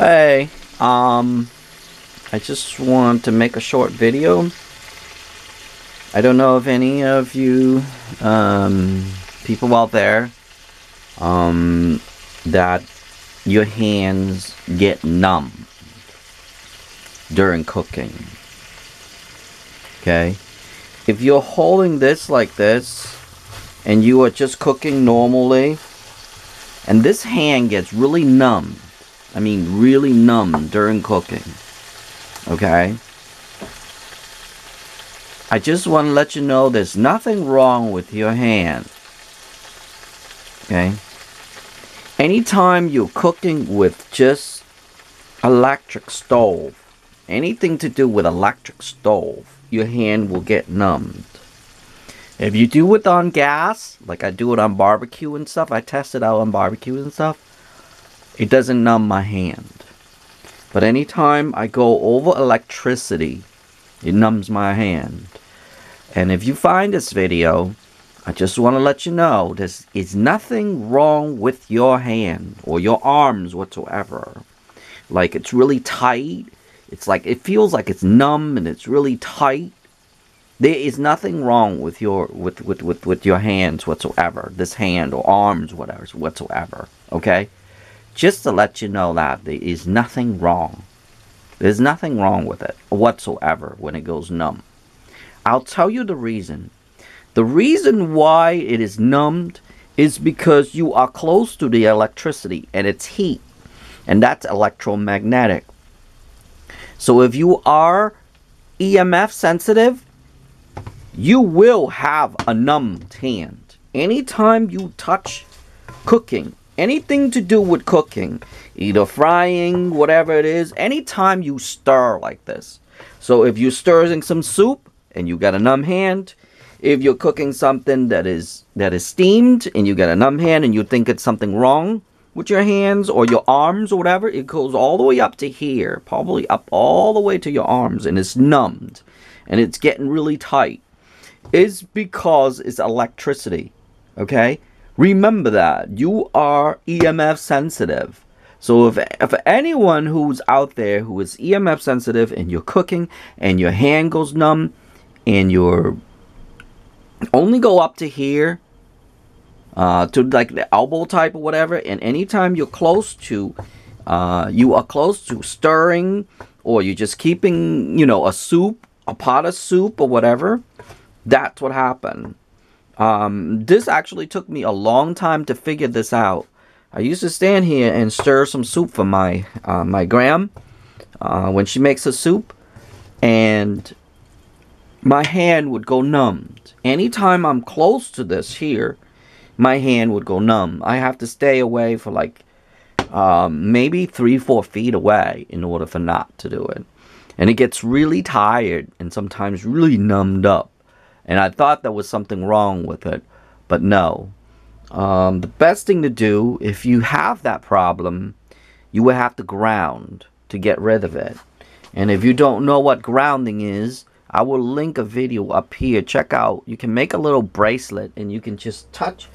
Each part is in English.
Hey, I just want to make a short video. I don't know if any of you, people out there, that your hands get numb during cooking. Okay? If you're holding this like this, and you are just cooking normally, and this hand gets really numb, I mean really numb during cooking, okay? I just want to let you know there's nothing wrong with your hand, okay? Anytime you're cooking with just electric stove, anything to do with electric stove, your hand will get numbed. If you do it on gas, like I do it on barbecue and stuff, I test it out on barbecue and stuff, it doesn't numb my hand. But anytime I go over electricity, it numbs my hand. And if you find this video, I just want to let you know there is nothing wrong with your hand or your arms whatsoever. Like it's really tight. It's like it feels like it's numb and it's really tight. There is nothing wrong with your with your hands whatsoever. This hand or arms, whatever, whatsoever. Okay? Just to let you know that there is nothing wrong. There's nothing wrong with it whatsoever when it goes numb. I'll tell you the reason. The reason why it is numbed is because you are close to the electricity and it's heat. And that's electromagnetic. So if you are EMF sensitive, you will have a numbed hand. Anytime you touch cooking, anything to do with cooking, either frying, whatever it is, anytime you stir like this. So if you're stirring some soup and you got a numb hand, if you're cooking something that is steamed and you got a numb hand and you think it's something wrong with your hands or your arms or whatever, it goes all the way up to here, probably up all the way to your arms, and it's numbed and it's getting really tight. It's because it's electricity. Okay? Remember that. You are EMF sensitive. So if anyone who's out there who is EMF sensitive and you're cooking and your hand goes numb and you're only go up to here, to like the elbow type or whatever, and anytime you're close to, you are close to stirring, or you're just keeping, you know, a pot of soup or whatever, that's what happened. This actually took me a long time to figure this out. I used to stand here and stir some soup for my my gram when she makes a soup, and my hand would go numbed. Anytime I'm close to this here, my hand would go numb. I have to stay away for like maybe 3-4 feet away in order for not to do it. And it gets really tired and sometimes really numbed up. And I thought there was something wrong with it, but no. The best thing to do, if you have that problem, you will have to ground to get rid of it. And if you don't know what grounding is, I will link a video up here. Check out. You can make a little bracelet and you can just touch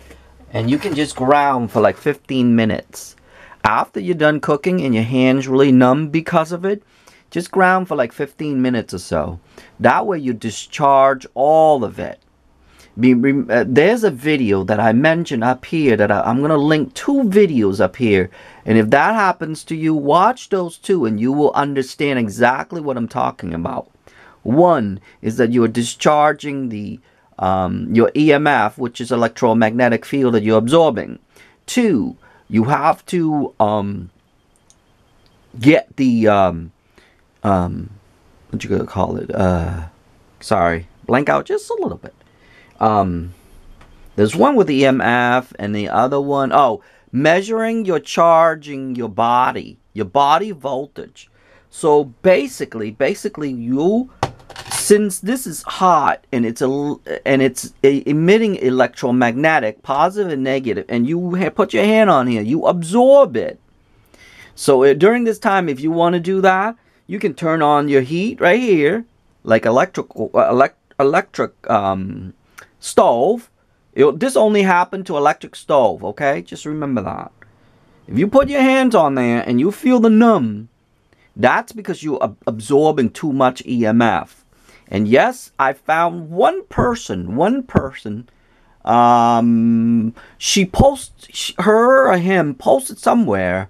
and you can just ground for like 15 minutes. After you're done cooking and your hand's really numb because of it, just ground for like 15 minutes or so. That way you discharge all of it. There's a video that I mentioned up here that I'm going to link 2 videos up here. And if that happens to you, watch those 2 and you will understand exactly what I'm talking about. One is that you're discharging the your EMF, which is electromagnetic field that you're absorbing. 2, you have to get the what you gonna call it? Sorry, blank out just a little bit. There's one with the EMF and the other one, measuring your charging your body voltage. So basically you, since this is hot and it's emitting electromagnetic, positive and negative, and you put your hand on here, you absorb it. So during this time, if you want to do that, you can turn on your heat right here, like electric stove. This only happened to electric stove, okay? Just remember that. If you put your hands on there and you feel the numb, that's because you're absorbing too much EMF. And yes, I found one person, she her or him posted somewhere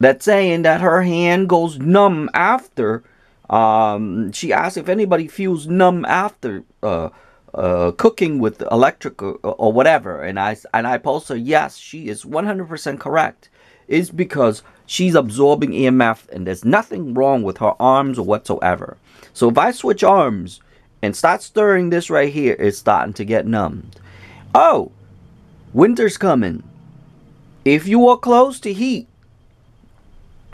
that's saying that her hand goes numb after. She asked if anybody feels numb after cooking with electric or whatever, and I posted yes, she is 100% correct. It's because she's absorbing EMF, and there's nothing wrong with her arms or whatsoever. So if I switch arms and start stirring this right here, it's starting to get numbed. Oh, winter's coming. If you are close to heat,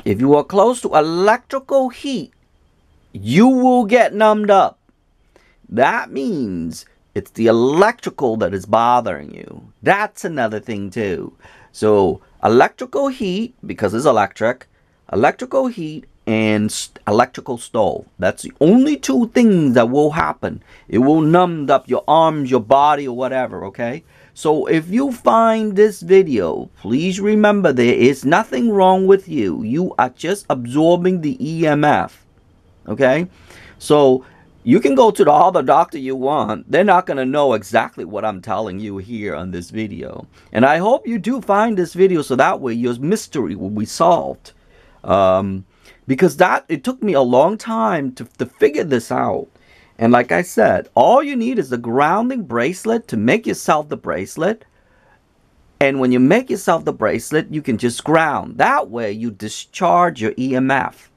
if you are close to electrical heat, you will get numbed up. That means it's the electrical that is bothering you. That's another thing too. So electrical heat, because it's electrical heat and electrical stove. That's the only two things that will happen. It will numb up your arms, your body, or whatever, okay? So if you find this video, please remember there is nothing wrong with you. You are just absorbing the EMF, okay? So you can go to all the doctor you want. They're not going to know exactly what I'm telling you here on this video. And I hope you do find this video so that way your mystery will be solved. Because it took me a long time to figure this out. And like I said, all you need is the grounding bracelet to make yourself the bracelet. And when you make yourself the bracelet, you can just ground. That way you discharge your EMF.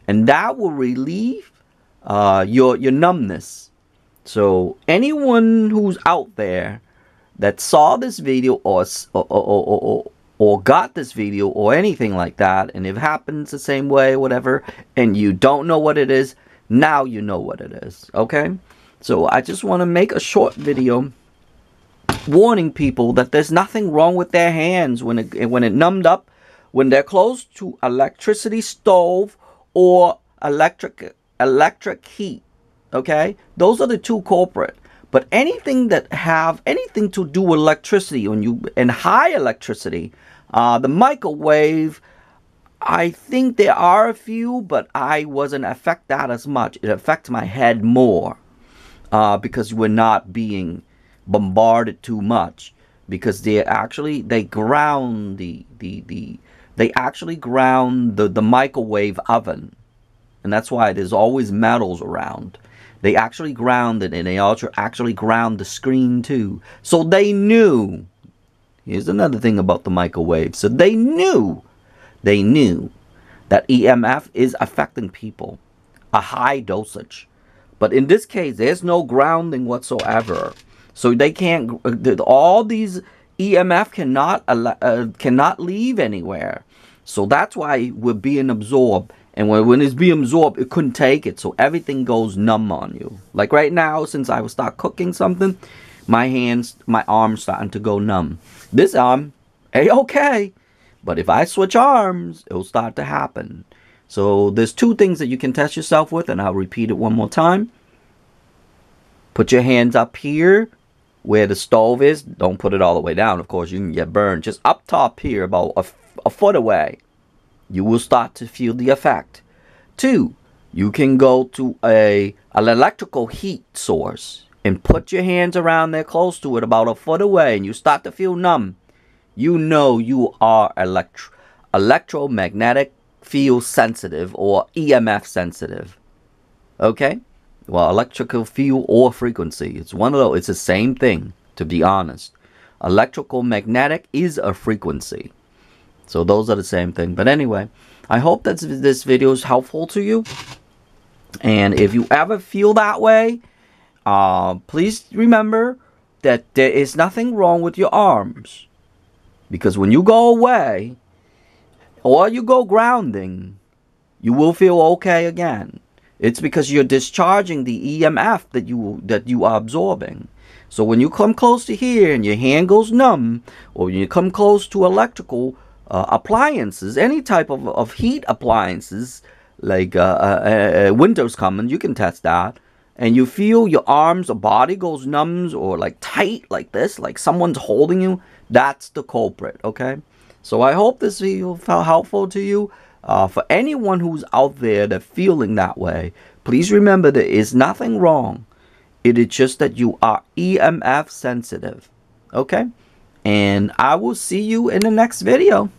And that will relieve your numbness. So anyone who's out there that saw this video or got this video or anything like that, and if it happens the same way, whatever, and you don't know what it is, now you know what it is, okay? So I just want to make a short video warning people that there's nothing wrong with their hands when it numbed up, when they're close to electricity stove or electric heat, okay? Those are the two culprit. But anything that have anything to do with electricity, and high electricity, the microwave, I think there are a few, but I wasn't affected that as much. It affects my head more because we're not being bombarded too much, because they ground they actually ground the microwave oven. And that's why there's always metals around. They actually ground it, and they also actually ground the screen too. So they knew. Here's another thing about the microwave. So they knew that EMF is affecting people. A high dosage. But in this case, there's no grounding whatsoever. So they can't, all these EMF cannot leave anywhere. So that's why we're being absorbed. And when it's being absorbed, it couldn't take it. So everything goes numb on you. Like right now, since I was start cooking something, my arms starting to go numb. This arm, okay. But if I switch arms, it'll start to happen. So there's two things that you can test yourself with, and I'll repeat it one more time. Put your hands up here where the stove is. Don't put it all the way down. Of course, you can get burned. Just up top here, about a foot away. You will start to feel the effect. 2, you can go to an electrical heat source and put your hands around there close to it, about a foot away, and you start to feel numb. You know you are electromagnetic field sensitive or EMF sensitive. Okay? Well, electrical field or frequency. It's one of those. It's the same thing, to be honest. Electrical magnetic is a frequency. So those are the same thing. But anyway, I hope that this video is helpful to you. And if you ever feel that way, please remember that there is nothing wrong with your arms. Because when you go away, or you go grounding, you will feel okay again. It's because you're discharging the EMF that you are absorbing. So when you come close to here and your hand goes numb, or you come close to electrical appliances, any type of heat appliances, like winter's coming, you can test that, and you feel your arms or body goes numb or like tight like this, like someone's holding you, that's the culprit, okay? So I hope this video felt helpful to you. For anyone who's out there that feeling that way, please remember there is nothing wrong. It is just that you are EMF sensitive. Okay? And I will see you in the next video.